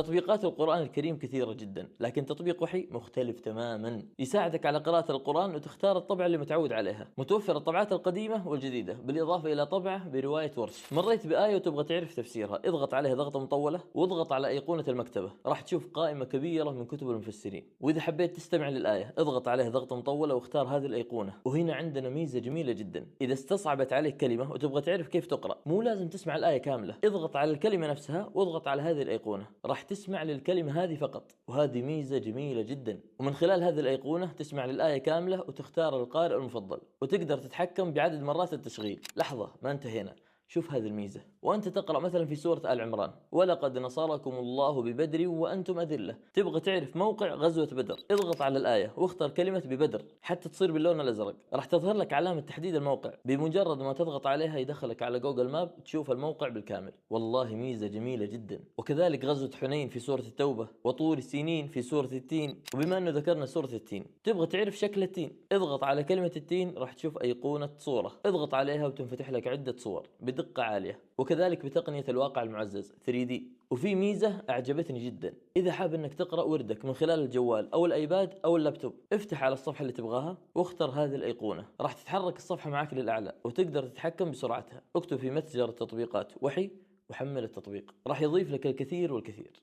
تطبيقات القرآن الكريم كثيرة جدا، لكن تطبيق وحي مختلف تماما، يساعدك على قراءة القرآن وتختار الطبعة اللي متعود عليها. متوفر الطبعات القديمة والجديدة، بالإضافة إلى طبعة برواية ورش. مريت بآية وتبغى تعرف تفسيرها، اضغط عليها ضغطة مطولة واضغط على أيقونة المكتبة، راح تشوف قائمة كبيرة من كتب المفسرين. وإذا حبيت تستمع للآية اضغط عليها ضغطة مطولة واختار هذه الأيقونة. وهنا عندنا ميزة جميلة جدا، إذا استصعبت عليك كلمة وتبغى تعرف كيف تقرأ، مو لازم تسمع الآية كاملة، اضغط على الكلمة نفسها واضغط على هذه الأيقونة، راح تسمع للكلمة هذه فقط. وهذه ميزة جميلة جدا. ومن خلال هذه الأيقونة تسمع للآية كاملة وتختار القارئ المفضل، وتقدر تتحكم بعدد مرات التشغيل. لحظة، ما انتهينا، شوف هذه الميزة وأنت تقرأ مثلا في سورة آل عمران: ولقد نصركم الله ببدر وأنتم أذلة. تبغى تعرف موقع غزوة بدر، اضغط على الآية واختار كلمة ببدر حتى تصير باللون الأزرق، راح تظهر لك علامة تحديد الموقع. بمجرد ما تضغط عليها يدخلك على جوجل ماب تشوف الموقع بالكامل. والله ميزة جميلة جدا. وكذلك غزوة حنين في سورة التوبة، وطور سينين في سورة التين. وبما أنه ذكرنا سورة التين، تبغى تعرف شكل التين، اضغط على كلمة التين راح تشوف أيقونة صورة، اضغط عليها وتنفتح لك عدة صور بدقة عالية، وكذلك بتقنية الواقع المعزز 3D. وفي ميزة أعجبتني جدا، إذا حاب أنك تقرأ وردك من خلال الجوال أو الأيباد أو اللابتوب، افتح على الصفحة اللي تبغاها واختر هذه الأيقونة، راح تتحرك الصفحة معك للأعلى وتقدر تتحكم بسرعتها. اكتب في متجر التطبيقات وحي وحمل التطبيق، راح يضيف لك الكثير والكثير.